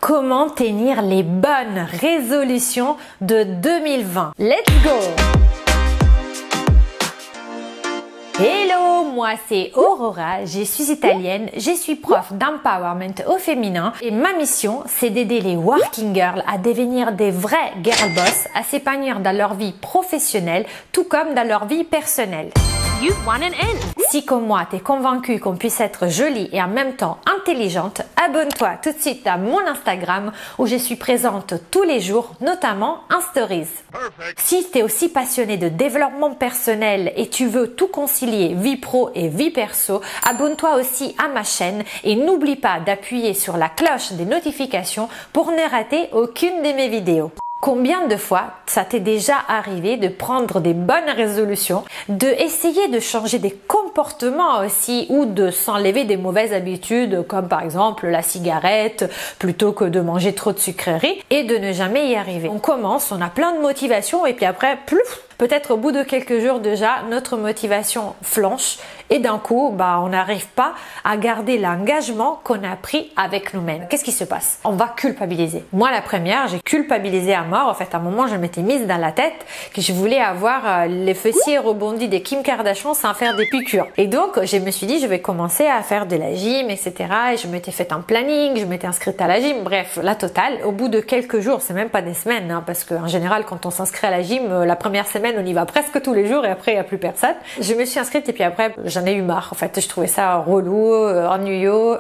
Comment tenir les bonnes résolutions de 2020? Let's go! Hello, moi c'est Aurora, je suis italienne, je suis prof d'empowerment au féminin et ma mission c'est d'aider les working girls à devenir des vrais girl boss, à s'épanouir dans leur vie professionnelle tout comme dans leur vie personnelle. You want an end. Si comme moi, tu es convaincue qu'on puisse être jolie et en même temps intelligente, abonne-toi tout de suite à mon Instagram où je suis présente tous les jours, notamment en stories. Perfect. Si tu es aussi passionné de développement personnel et tu veux tout concilier vie pro et vie perso, abonne-toi aussi à ma chaîne et n'oublie pas d'appuyer sur la cloche des notifications pour ne rater aucune de mes vidéos. Combien de fois ça t'est déjà arrivé de prendre des bonnes résolutions, de essayer de changer des comportements aussi ou de s'enlever des mauvaises habitudes comme par exemple la cigarette plutôt que de manger trop de sucreries et de ne jamais y arriver. On commence, on a plein de motivation et puis après, plouf, peut-être au bout de quelques jours déjà, notre motivation flanche et d'un coup, on n'arrive pas à garder l'engagement qu'on a pris avec nous-mêmes. Qu'est-ce qui se passe? On va culpabiliser. Moi, la première, j'ai culpabilisé à mort. En fait, à un moment, je m'étais mise dans la tête que je voulais avoir les fessiers rebondis des Kim Kardashian sans faire des piqûres. Et donc, je me suis dit, je vais commencer à faire de la gym, etc. Et je m'étais fait un planning, je m'étais inscrite à la gym. Bref, la totale. Au bout de quelques jours, c'est même pas des semaines, parce qu'en général, quand on s'inscrit à la gym, la première semaine, on y va presque tous les jours et après, il n'y a plus personne. Je me suis inscrite et puis après, j'en ai eu marre. En fait, je trouvais ça relou, ennuyeux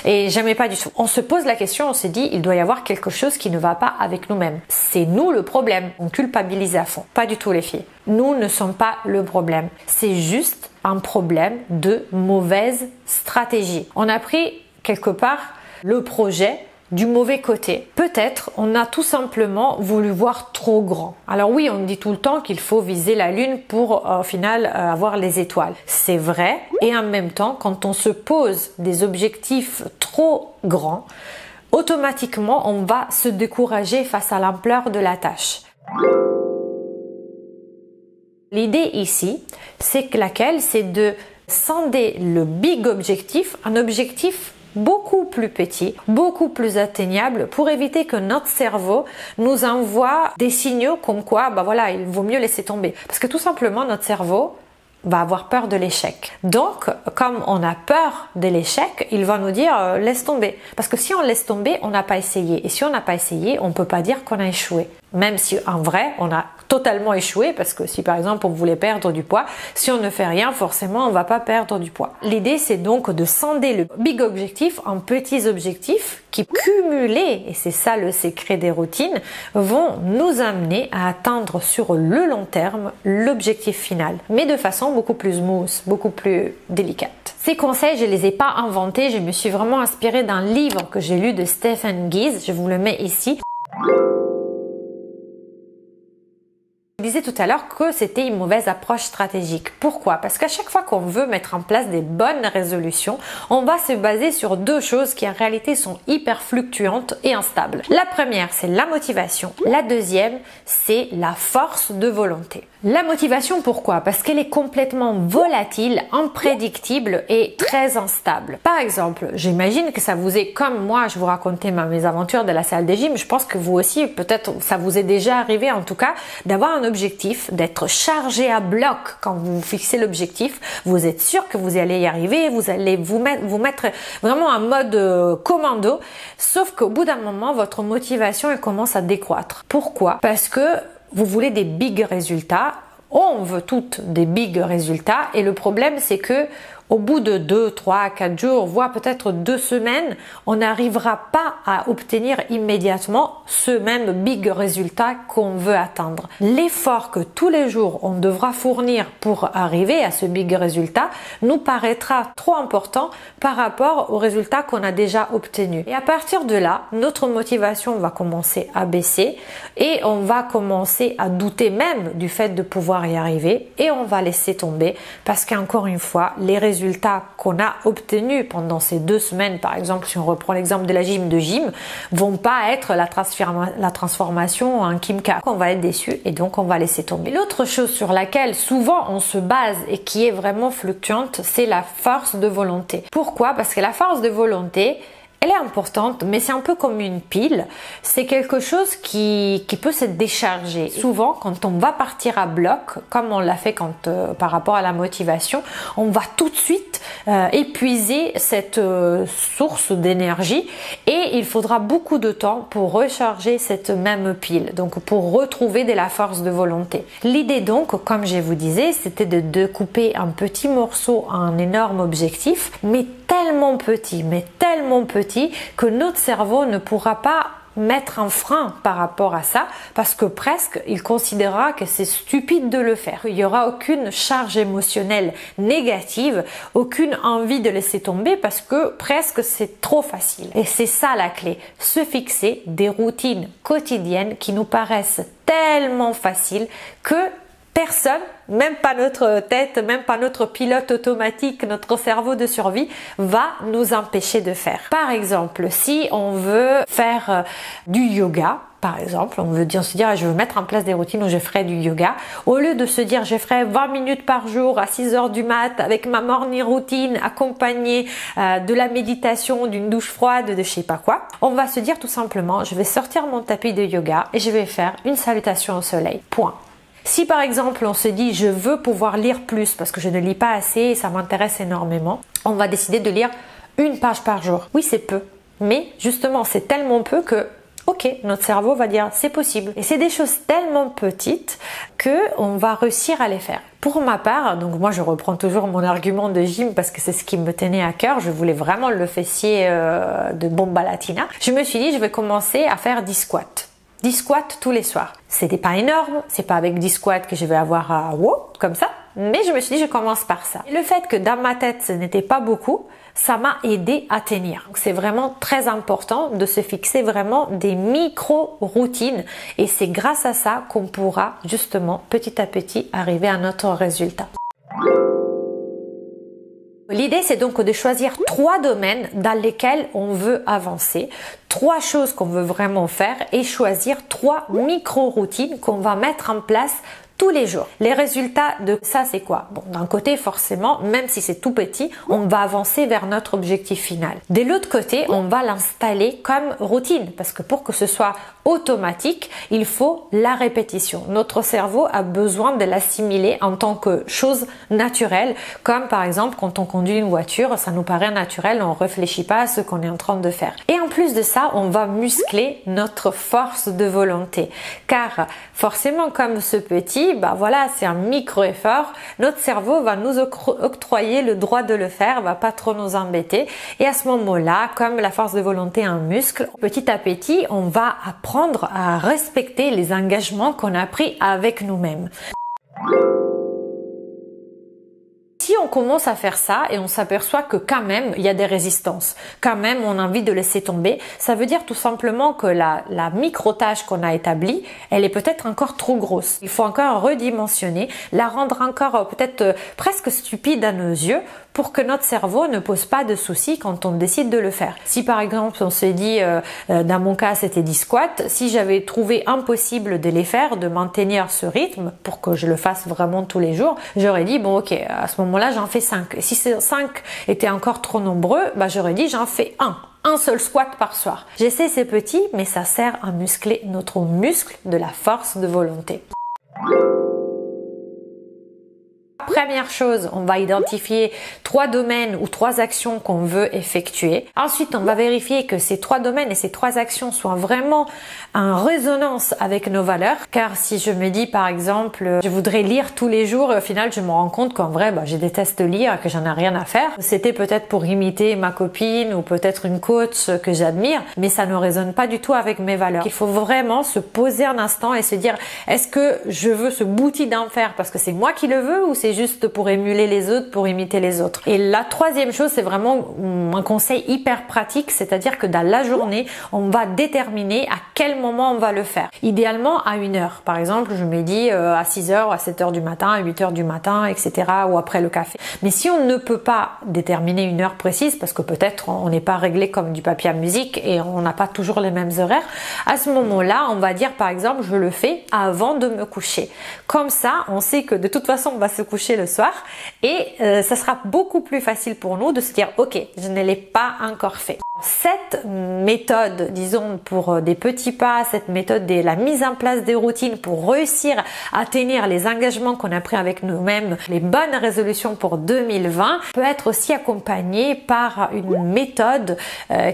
et j'aimais pas du tout. On se pose la question, on se dit, il doit y avoir quelque chose qui ne va pas avec nous-mêmes. C'est nous le problème. On culpabilise à fond. Pas du tout les filles. Nous ne sommes pas le problème. C'est juste un problème de mauvaise stratégie. On a pris quelque part le projet du mauvais côté. Peut-être on a tout simplement voulu voir trop grand. Alors oui, on dit tout le temps qu'il faut viser la lune pour au final avoir les étoiles. C'est vrai et en même temps, quand on se pose des objectifs trop grands, automatiquement on va se décourager face à l'ampleur de la tâche. L'idée ici, c'est de scinder le big objectif, un objectif beaucoup plus petit, beaucoup plus atteignable pour éviter que notre cerveau nous envoie des signaux comme quoi, il vaut mieux laisser tomber. Parce que tout simplement, notre cerveau va avoir peur de l'échec. Donc, comme on a peur de l'échec, il va nous dire laisse tomber. Parce que si on laisse tomber, on n'a pas essayé. Et si on n'a pas essayé, on ne peut pas dire qu'on a échoué. Même si en vrai, on a totalement échoué parce que si par exemple on voulait perdre du poids, si on ne fait rien, forcément on va pas perdre du poids. L'idée c'est donc de scinder le big objectif en petits objectifs qui cumulés, et c'est ça le secret des routines, vont nous amener à atteindre sur le long terme l'objectif final, mais de façon beaucoup plus smooth, beaucoup plus délicate. Ces conseils, je les ai pas inventés, je me suis vraiment inspirée d'un livre que j'ai lu de Stephen Guise, je vous le mets ici. Je disais tout à l'heure que c'était une mauvaise approche stratégique. Pourquoi? Parce qu'à chaque fois qu'on veut mettre en place des bonnes résolutions, on va se baser sur deux choses qui en réalité sont hyper fluctuantes et instables. La première, c'est la motivation. La deuxième, c'est la force de volonté. La motivation, pourquoi? Parce qu'elle est complètement volatile, imprédictible et très instable. Par exemple, j'imagine que ça vous est comme moi, je vous racontais mes aventures de la salle de gym. Je pense que vous aussi, peut-être, ça vous est déjà arrivé en tout cas, d'avoir un objectif, d'être chargé à bloc quand vous fixez l'objectif. Vous êtes sûr que vous allez y arriver, vous allez vous mettre vraiment en mode commando. Sauf qu'au bout d'un moment, votre motivation elle commence à décroître. Pourquoi? Parce que vous voulez des big résultats, on veut toutes des big résultats et le problème c'est que au bout de 2, 3, 4 jours, voire peut-être 2 semaines, on n'arrivera pas à obtenir immédiatement ce même big résultat qu'on veut atteindre. L'effort que tous les jours on devra fournir pour arriver à ce big résultat nous paraîtra trop important par rapport au résultat qu'on a déjà obtenu. Et à partir de là, notre motivation va commencer à baisser et on va commencer à douter même du fait de pouvoir y arriver et on va laisser tomber parce qu'encore une fois, les résultats qu'on a obtenus pendant ces 2 semaines, par exemple, si on reprend l'exemple de la gym vont pas être la transformation en Kim K. On va être déçu et donc on va laisser tomber. L'autre chose sur laquelle souvent on se base et qui est vraiment fluctuante, c'est la force de volonté. Pourquoi? Parce que la force de volonté, Elle est importante, mais c'est un peu comme une pile. C'est quelque chose qui peut se décharger. Souvent, quand on va partir à bloc, comme on l'a fait par rapport à la motivation, on va tout de suite épuiser cette source d'énergie et il faudra beaucoup de temps pour recharger cette même pile, donc pour retrouver de la force de volonté. L'idée donc, comme je vous disais, c'était de découper un petit morceau en un énorme objectif, mais tellement petit que notre cerveau ne pourra pas mettre un frein par rapport à ça parce que presque il considérera que c'est stupide de le faire. Il n'y aura aucune charge émotionnelle négative, aucune envie de laisser tomber parce que presque c'est trop facile. Et c'est ça la clé, se fixer des routines quotidiennes qui nous paraissent tellement faciles que personne, même pas notre tête, même pas notre pilote automatique, notre cerveau de survie, va nous empêcher de faire. Par exemple, si on veut faire du yoga, par exemple, on se dire je veux mettre en place des routines où je ferai du yoga, au lieu de se dire je ferai 20 minutes par jour à 6 heures du mat avec ma morning routine accompagnée de la méditation, d'une douche froide, de je sais pas quoi, on va se dire tout simplement je vais sortir mon tapis de yoga et je vais faire une salutation au soleil. Point. Si par exemple on se dit je veux pouvoir lire plus parce que je ne lis pas assez et ça m'intéresse énormément, on va décider de lire une page par jour. Oui, c'est peu, mais justement c'est tellement peu que ok, notre cerveau va dire c'est possible. Et c'est des choses tellement petites que on va réussir à les faire. Pour ma part, donc moi je reprends toujours mon argument de gym parce que c'est ce qui me tenait à cœur. Je voulais vraiment le fessier de Bomba Latina. Je me suis dit je vais commencer à faire 10 squats. 10 squats tous les soirs. C'était pas énorme, c'est pas avec 10 squats que je vais avoir à wow, comme ça, mais je me suis dit je commence par ça. Et le fait que dans ma tête ce n'était pas beaucoup, ça m'a aidé à tenir. Donc c'est vraiment très important de se fixer vraiment des micro-routines et c'est grâce à ça qu'on pourra justement petit à petit arriver à notre résultat. L'idée, c'est donc de choisir 3 domaines dans lesquels on veut avancer, 3 choses qu'on veut vraiment faire et choisir 3 micro-routines qu'on va mettre en place tous les jours. Les résultats de ça, c'est quoi? Bon, d'un côté, forcément, même si c'est tout petit, on va avancer vers notre objectif final. De l'autre côté, on va l'installer comme routine parce que pour que ce soit automatique, il faut la répétition. Notre cerveau a besoin de l'assimiler en tant que chose naturelle, comme par exemple quand on conduit une voiture, ça nous paraît naturel, on ne réfléchit pas à ce qu'on est en train de faire. Et en plus de ça, on va muscler notre force de volonté. Car forcément, comme ce petit, voilà, c'est un micro-effort. Notre cerveau va nous octroyer le droit de le faire, va pas trop nous embêter. Et à ce moment-là, comme la force de volonté est un muscle, petit à petit, on va apprendre à respecter les engagements qu'on a pris avec nous-mêmes. Si on commence à faire ça et on s'aperçoit que quand même il y a des résistances, quand même on a envie de laisser tomber, ça veut dire tout simplement que la micro-tâche qu'on a établie, elle est peut-être encore trop grosse. Il faut encore redimensionner, la rendre encore peut-être presque stupide à nos yeux pour que notre cerveau ne pose pas de soucis quand on décide de le faire. Si par exemple on se dit, dans mon cas c'était 10 squats, si j'avais trouvé impossible de les faire, de maintenir ce rythme pour que je le fasse vraiment tous les jours, j'aurais dit bon ok, à ce moment-là j'en fais 5. Et si ces 5 étaient encore trop nombreux, j'aurais dit j'en fais un seul squat par soir. J'essaie c'est petit, mais ça sert à muscler notre muscle de la force de volonté. Première chose, on va identifier 3 domaines ou 3 actions qu'on veut effectuer. Ensuite, on va vérifier que ces 3 domaines et ces 3 actions soient vraiment en résonance avec nos valeurs. Car si je me dis par exemple, je voudrais lire tous les jours et au final je me rends compte qu'en vrai, je déteste lire, que j'en ai rien à faire. C'était peut-être pour imiter ma copine ou peut-être une coach que j'admire, mais ça ne résonne pas du tout avec mes valeurs. Il faut vraiment se poser un instant et se dire, est-ce que je veux ce bouti d'en faire parce que c'est moi qui le veux ou c'est juste pour émuler les autres, pour imiter les autres. Et la troisième chose, c'est vraiment un conseil hyper pratique, c'est-à-dire que dans la journée, on va déterminer à quel moment on va le faire. Idéalement à 1 heure. Par exemple, je me dis à 6 heures, à 7 heures du matin, à 8 heures du matin, etc. ou après le café. Mais si on ne peut pas déterminer une heure précise, parce que peut-être on n'est pas réglé comme du papier à musique et on n'a pas toujours les mêmes horaires, à ce moment-là, on va dire par exemple, je le fais avant de me coucher. Comme ça, on sait que de toute façon, on va se coucher le soir et ça sera beaucoup plus facile pour nous de se dire ok, je ne l'ai pas encore fait. Cette méthode, disons pour des petits pas, cette méthode de la mise en place des routines pour réussir à tenir les engagements qu'on a pris avec nous-mêmes, les bonnes résolutions pour 2020, peut être aussi accompagnée par une méthode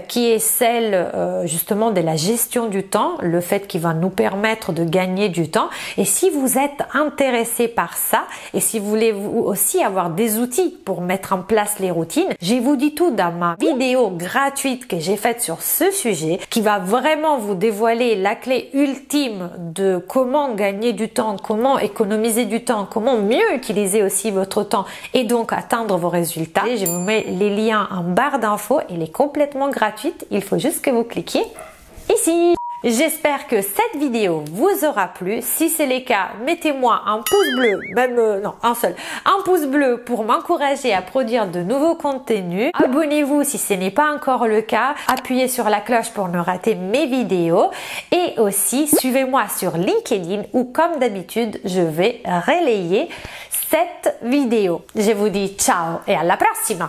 qui est celle justement de la gestion du temps, le fait qui va nous permettre de gagner du temps. Et si vous êtes intéressé par ça et si vous voulez vous aussi avoir des outils pour mettre en place les routines, je vous dis tout dans ma vidéo gratuite que j'ai faite sur ce sujet qui va vraiment vous dévoiler la clé ultime de comment gagner du temps, comment économiser du temps, comment mieux utiliser aussi votre temps et donc atteindre vos résultats. Et je vous mets les liens en barre d'infos, elle est complètement gratuite, il faut juste que vous cliquiez ici. J'espère que cette vidéo vous aura plu. Si c'est le cas, mettez-moi un pouce bleu, même non, un seul, un pouce bleu pour m'encourager à produire de nouveaux contenus. Abonnez-vous si ce n'est pas encore le cas. Appuyez sur la cloche pour ne rater mes vidéos. Et aussi, suivez-moi sur LinkedIn où, comme d'habitude, je vais relayer cette vidéo. Je vous dis ciao et à la prochaine.